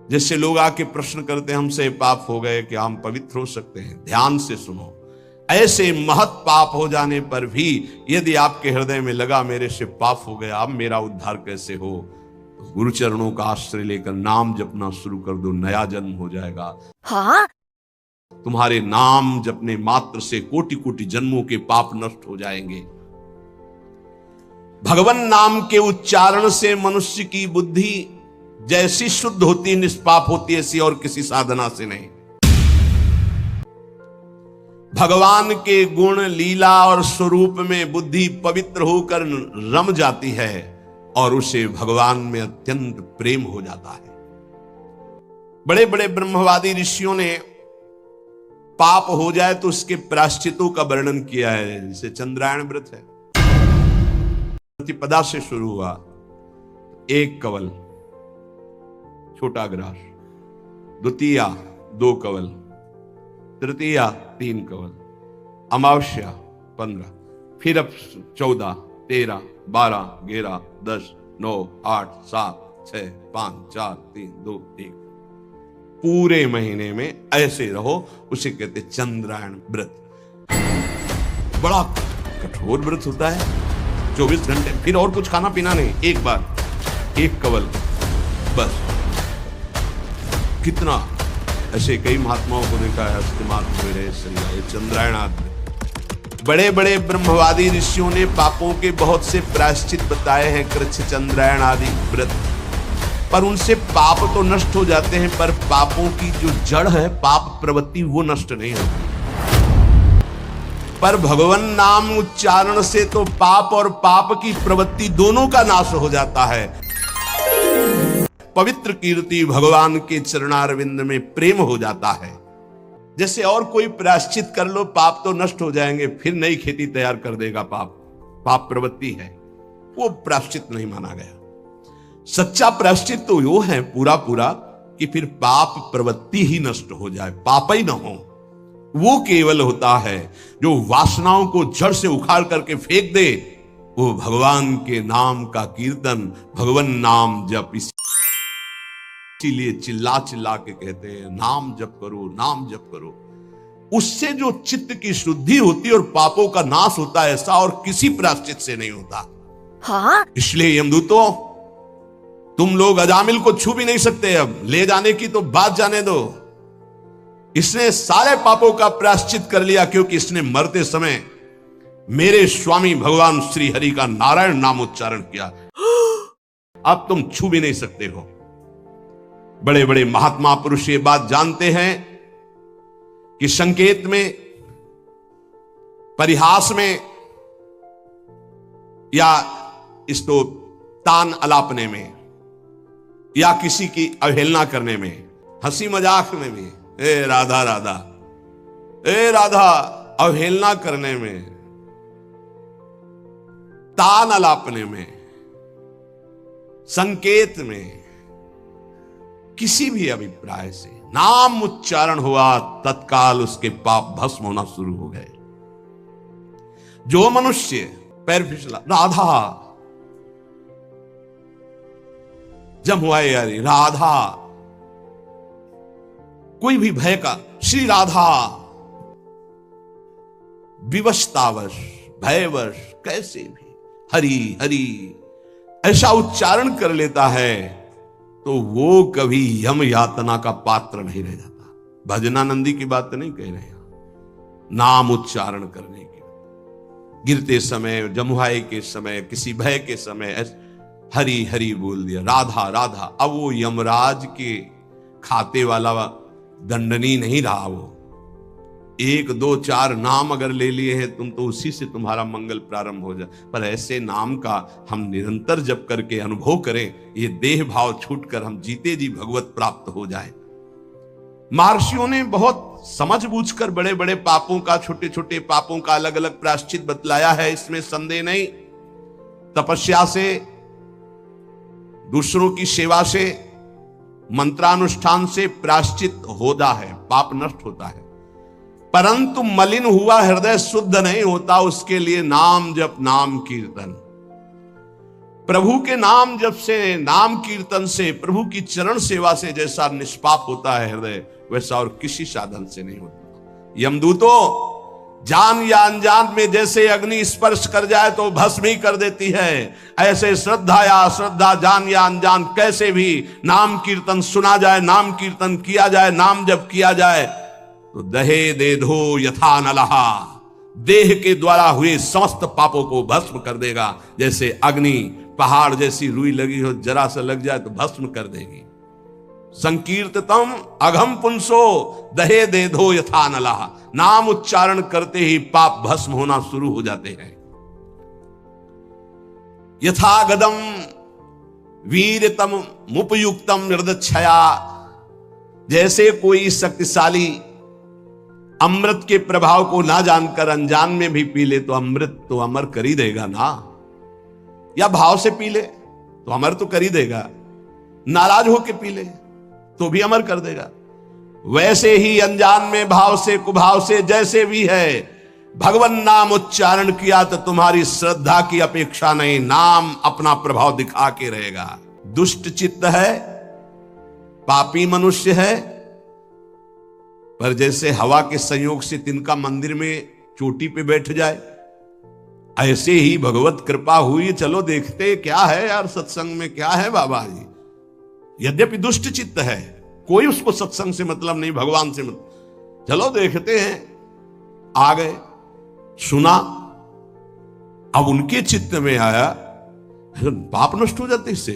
जैसे लोग आके प्रश्न करते हैं हमसे पाप हो गए, कि हम पवित्र हो सकते हैं? ध्यान से सुनो, ऐसे महत् पाप हो जाने पर भी यदि आपके हृदय में लगा मेरे से पाप हो गया, अब मेरा उद्धार कैसे हो, तो गुरु चरणों का आश्रय लेकर नाम जपना शुरू कर दो, नया जन्म हो जाएगा। हाँ, तुम्हारे नाम जपने मात्र से कोटि कोटि जन्मों के पाप नष्ट हो जाएंगे। भगवान नाम के उच्चारण से मनुष्य की बुद्धि जैसी शुद्ध होती, निष्पाप होती, ऐसी और किसी साधना से नहीं। भगवान के गुण, लीला और स्वरूप में बुद्धि पवित्र होकर रम जाती है और उसे भगवान में अत्यंत प्रेम हो जाता है। बड़े बड़े ब्रह्मवादी ऋषियों ने पाप हो जाए तो उसके प्रायश्चितों का वर्णन किया है। जैसे चंद्रायण व्रत है, प्रतिपदा से शुरू हुआ, एक कवल छोटा ग्रास, द्वितीया 2 कवल, तृतीया 3 कवल, अमावस्या 15, फिर अब 14, 13, 12, 11, 10, 9, 8, 7, 6, 5, 4, 3, 2, 1। पूरे महीने में ऐसे रहो, उसे कहते चंद्रायण व्रत। बड़ा कठोर व्रत होता है, 24 घंटे, फिर और कुछ खाना पीना नहीं, एक बार 1 कवल बस। कितना ऐसे कई महात्माओं को देखा है इस्तेमाल हुए रहे शरीर, ये चंद्रायण आदि। बड़े बड़े ब्रह्मवादी ऋषियों ने पापों के बहुत से प्रायश्चित बताए हैं, कृच्छ, चंद्रायण आदि व्रत, पर उनसे पाप तो नष्ट हो जाते हैं, पर पापों की जो जड़ है, पाप प्रवृत्ति, वो नष्ट नहीं होती। पर भगवान नाम उच्चारण से तो पाप और पाप की प्रवृत्ति दोनों का नाश हो जाता है। पवित्र कीर्ति भगवान के चरणारविंद में प्रेम हो जाता है। जैसे और कोई प्रायश्चित कर लो, पाप तो नष्ट हो जाएंगे, फिर नई खेती तैयार कर देगा पाप प्रवृत्ति है, वो प्रायश्चित नहीं माना गया। सच्चा प्रायश्चित तो वो है पूरा पूरा कि फिर पाप प्रवृत्ति ही नष्ट हो जाए, पाप ही ना हो। वो केवल होता है जो वासनाओं को जड़ से उखाड़ करके फेंक दे, वो भगवान के नाम का कीर्तन, भगवान नाम जप। इसीलिए चिल्ला चिल्ला के कहते हैं नाम जप करो, नाम जप करो। उससे जो चित्त की शुद्धि होती है और पापों का नाश होता है, ऐसा और किसी प्रायश्चित से नहीं होता। हाँ? इसलिए यमदूतों, तुम लोग अजामिल को छू भी नहीं सकते, अब ले जाने की तो बात जाने दो। इसने सारे पापों का प्रायश्चित कर लिया, क्योंकि इसने मरते समय मेरे स्वामी भगवान श्री हरि का नारायण नाम उच्चारण किया। अब तुम छू भी नहीं सकते हो। बड़े बड़े महात्मा पुरुष ये बात जानते हैं कि संकेत में, परिहास में, या इसको तान अलापने में, या किसी की अवहेलना करने में, हंसी मजाक में भी, ए राधा राधा, ए राधा, अवहेलना करने में, तान अलापने में, संकेत में, किसी भी अभिप्राय से नाम उच्चारण हुआ, तत्काल उसके पाप भस्म होना शुरू हो गए। जो मनुष्य पैर फिसला, राधा, जब हुआ यारी राधा, कोई भी भय का, श्री राधा, विवशतावश, भयवश, कैसे भी हरि हरि ऐसा उच्चारण कर लेता है, तो वो कभी यम यातना का पात्र नहीं रह जाता। भजनानंदी की बात नहीं कह रहे हैं, नाम उच्चारण करने की, गिरते समय, जमुहाई के समय, किसी भय के समय हरि हरि बोल दिया, राधा राधा। अब वो यमराज के खाते वाला दंडनी नहीं रहा। वो 1 2 4 नाम अगर ले लिए हैं तुम, तो उसी से तुम्हारा मंगल प्रारंभ हो जाए। पर ऐसे नाम का हम निरंतर जप करके अनुभव करें, ये देह भाव छूटकर हम जीते जी भगवत प्राप्त हो जाए। महर्षियों ने बहुत समझ बूझकर बड़े बड़े पापों का, छोटे छोटे पापों का अलग अलग प्रायश्चित बतलाया है, इसमें संदेह नहीं। तपस्या से, दूसरों की सेवा से, मंत्रानुष्ठान से प्रायश्चित होता है, पाप नष्ट होता है। परंतु मलिन हुआ हृदय शुद्ध नहीं होता, उसके लिए नाम जप, नाम कीर्तन। प्रभु के नाम जप से, नाम कीर्तन से, प्रभु की चरण सेवा से जैसा निष्पाप होता है हृदय, वैसा और किसी साधन से नहीं होता। यमदूतों जान या अनजान में जैसे अग्नि स्पर्श कर जाए तो भस्म ही कर देती है, ऐसे श्रद्धा या अश्रद्धा, जान या अनजान, कैसे भी नाम कीर्तन सुना जाए, नाम कीर्तन किया जाए, नाम जब किया जाए तो दहे दे धो यथा नलहा, देह के द्वारा हुए समस्त पापों को भस्म कर देगा। जैसे अग्नि पहाड़ जैसी रुई लगी हो, जरा सा लग जाए तो भस्म कर देगी। संकीर्ततम अघम पुंसो दहे दे धो यथा नलहा, नाम उच्चारण करते ही पाप भस्म होना शुरू हो जाते हैं। यथा गदम वीरतम मुपयुक्तम निर्दक्षया, जैसे कोई शक्तिशाली अमृत के प्रभाव को ना जानकर अनजान में भी पी ले तो अमृत तो अमर कर ही देगा ना, या भाव से पी ले तो अमर तो कर ही देगा, नाराज होकर पी ले तो भी अमर कर देगा। वैसे ही अनजान में भाव से कुभाव से जैसे भी है, भगवान नाम उच्चारण किया तो तुम्हारी श्रद्धा की अपेक्षा नहीं, नाम अपना प्रभाव दिखा के रहेगा। दुष्ट चित्त है, पापी मनुष्य है, पर जैसे हवा के संयोग से तिनका मंदिर में चोटी पे बैठ जाए, ऐसे ही भगवत कृपा हुई, चलो देखते क्या है यार सत्संग में, क्या है बाबा जी। यद्यपि दुष्ट चित्त है, कोई उसको सत्संग से मतलब नहीं, भगवान से मतलब, चलो देखते हैं। आ गए, सुना, अब उनके चित्त में आया, पाप नष्ट हो जाते इससे,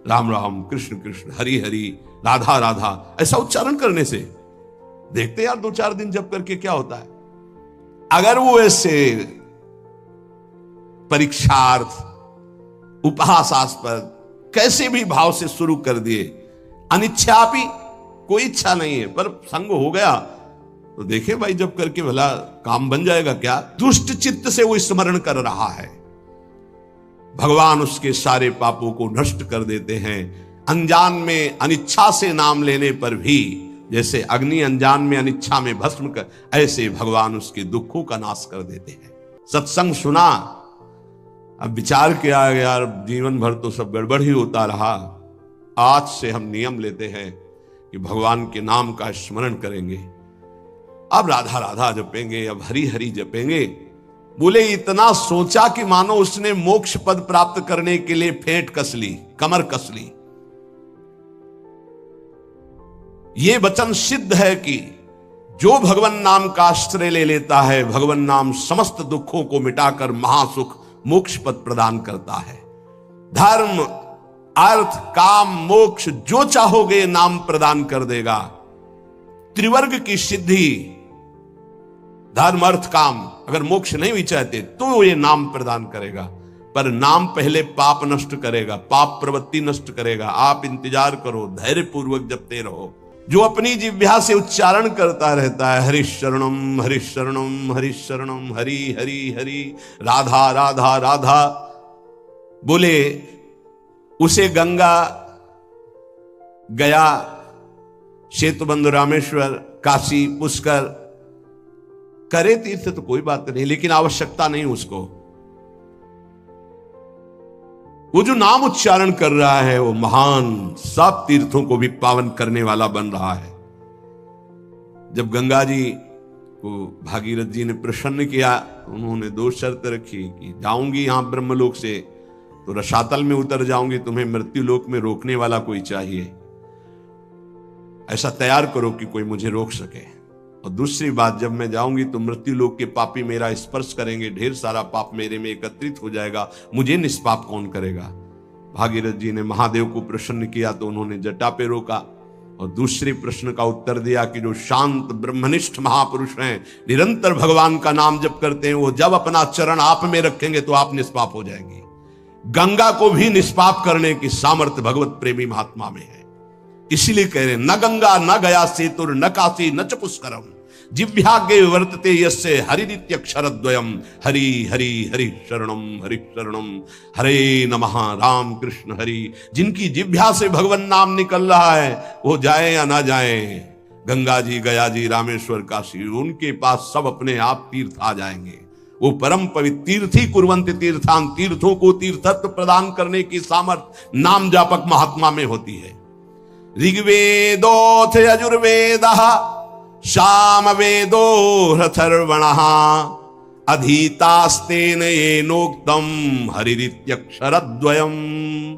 राम राम कृष्ण कृष्ण हरि हरि राधा राधा ऐसा उच्चारण करने से। देखते यार 2-4 दिन जप करके क्या होता है। अगर वो ऐसे परीक्षार्थ, उपहासास्पद, कैसे भी भाव से शुरू कर दिए, अनिच्छापी, कोई इच्छा नहीं है पर संग हो गया, तो देखे भाई जब करके भला काम बन जाएगा क्या। दुष्ट चित्त से वो स्मरण कर रहा है, भगवान उसके सारे पापों को नष्ट कर देते हैं। अनजान में अनिच्छा से नाम लेने पर भी, जैसे अग्नि अनजान में अनिच्छा में भस्म कर, ऐसे भगवान उसके दुखों का नाश कर देते हैं। सत्संग सुना, अब विचार किया यार जीवन भर तो सब गड़बड़ ही होता रहा, आज से हम नियम लेते हैं कि भगवान के नाम का स्मरण करेंगे, अब राधा राधा जपेंगे, अब हरि हरि जपेंगे। बोले इतना सोचा कि मानो उसने मोक्ष पद प्राप्त करने के लिए फेंट कस ली, कमर कस ली। ये वचन सिद्ध है कि जो भगवान नाम का आश्रय ले लेता है, भगवान नाम समस्त दुखों को मिटाकर महासुख मोक्ष पद प्रदान करता है। धर्म अर्थ काम मोक्ष जो चाहोगे नाम प्रदान कर देगा। त्रिवर्ग की सिद्धि, धर्म अर्थ काम, अगर मोक्ष नहीं भी चाहते तो ये नाम प्रदान करेगा, पर नाम पहले पाप नष्ट करेगा, पाप प्रवृत्ति नष्ट करेगा। आप इंतजार करो, धैर्य पूर्वक जपते रहो। जो अपनी जिह्वा से उच्चारण करता रहता है, हरि शरणम हरि शरणम हरि शरणम, हरि हरि हरि राधा राधा राधा, बोले उसे गंगा, गया, सेतुबंध, रामेश्वर, काशी, पुष्कर करे तीर्थ तो कोई बात नहीं, लेकिन आवश्यकता नहीं उसको। वो जो नाम उच्चारण कर रहा है वो महान सब तीर्थों को भी पावन करने वाला बन रहा है। जब गंगा जी को भागीरथ जी ने प्रसन्न किया, उन्होंने 2 शर्त रखी कि जाऊंगी यहां ब्रह्मलोक से तो रसातल में उतर जाऊंगी, तुम्हें मृत्यु लोक में रोकने वाला कोई चाहिए, ऐसा तैयार करो कि कोई मुझे रोक सके। और दूसरी बात, जब मैं जाऊंगी तो मृत्यु लोक के पापी मेरा स्पर्श करेंगे, ढेर सारा पाप मेरे में एकत्रित हो जाएगा, मुझे निष्पाप कौन करेगा। भागीरथ जी ने महादेव को प्रसन्न किया तो उन्होंने जटा पे रोका और दूसरे प्रश्न का उत्तर दिया कि जो शांत ब्रह्मनिष्ठ महापुरुष हैं, निरंतर भगवान का नाम जप करते हैं, वो जब अपना चरण आप में रखेंगे तो आप निष्पाप हो जाएंगे। गंगा को भी निष्पाप करने की सामर्थ्य भगवत प्रेमी महात्मा में है। इसीलिए कह रहे न गंगा न गया सेतुर न काशी न च पुष्करम, जिह्वाग्रे वर्तते यस्य हरिनित्यक्षरद्वयम्, हरि हरि हरि शरणम हरे नमः राम कृष्ण हरि। जिनकी जिह्वा से भगवान नाम निकल रहा है वो जाए या ना जाए, गंगा जी, गया जी, रामेश्वर, काशी, उनके पास सब अपने आप तीर्थ आ जाएंगे। वो परम पवित्र तीर्थी कुर्वन्ति तीर्थान, तीर्थों को तीर्थत्व प्रदान करने की सामर्थ्य नाम जापक महात्मा में होती है। ऋग्वेदोऽथ यजुर्वेदः सामवेदो ह्यथर्वणः अधीतास्तेन येनोक्तम हरिरित्यक्षरद्वयम्।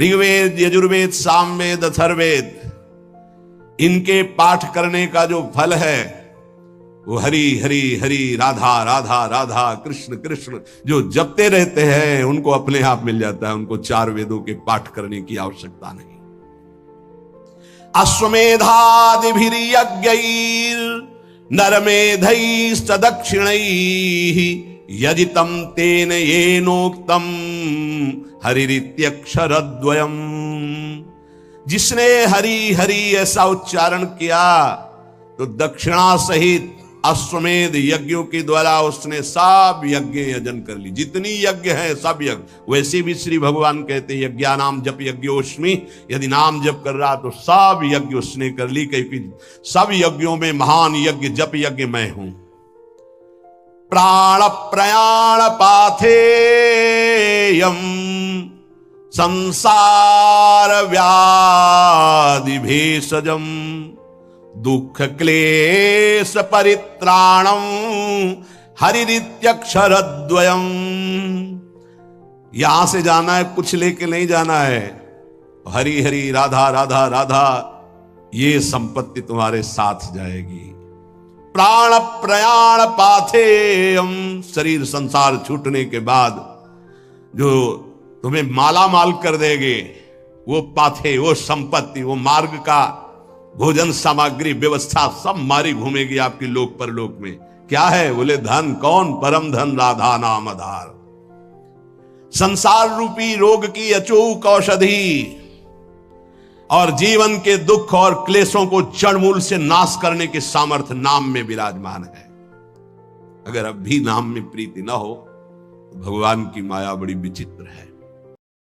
ऋग्वेद, यजुर्वेद, सामवेद, अथर्ववेद, इनके पाठ करने का जो फल है वो हरि हरि हरि, राधा राधा राधा, कृष्ण कृष्ण जो जपते रहते हैं उनको अपने आप मिल जाता है। उनको 4 वेदों के पाठ करने की आवश्यकता नहीं। अश्वमेधादिभिर्यज्ञैर् नरमेधैस्तदक्षिणैः यजितं तेन येनोक्तं हरिरित्यक्षरद्वयम्। जिसने हरि हरि ऐसा उच्चारण किया तो दक्षिणा सहित अश्वमेध यज्ञों के द्वारा उसने सब यज्ञ यजन कर ली। जितनी यज्ञ है सब यज्ञ। वैसे भी श्री भगवान कहते यज्ञानाम जप यज्ञोस्मि, यदि नाम जप कर रहा तो सब यज्ञ उसने कर ली, क्योंकि सब यज्ञों में महान यज्ञ जप यज्ञ मैं हूं। प्राण प्रयाण पाथेयम संसार व्याधि भेषजम दुख क्लेश परित्राणम हरिरित्यक्षरद्वयम्। यहां से जाना है, कुछ लेके नहीं जाना है। हरि हरि, राधा राधा राधा, ये संपत्ति तुम्हारे साथ जाएगी। प्राण प्रयाण पाथेयम, शरीर संसार छूटने के बाद जो तुम्हें माला माल कर देंगे वो पाथे, वो संपत्ति, वो मार्ग का भोजन सामग्री व्यवस्था सब मारी घूमेगी आपकी लोक परलोक में। क्या है? बोले धन। कौन? परम धन, राधा नाम आधार। संसार रूपी रोग की अचूक औषधि और जीवन के दुख और क्लेशों को जड़ मूल से नाश करने के सामर्थ्य नाम में विराजमान है। अगर अब भी नाम में प्रीति न हो तो भगवान की माया बड़ी विचित्र है।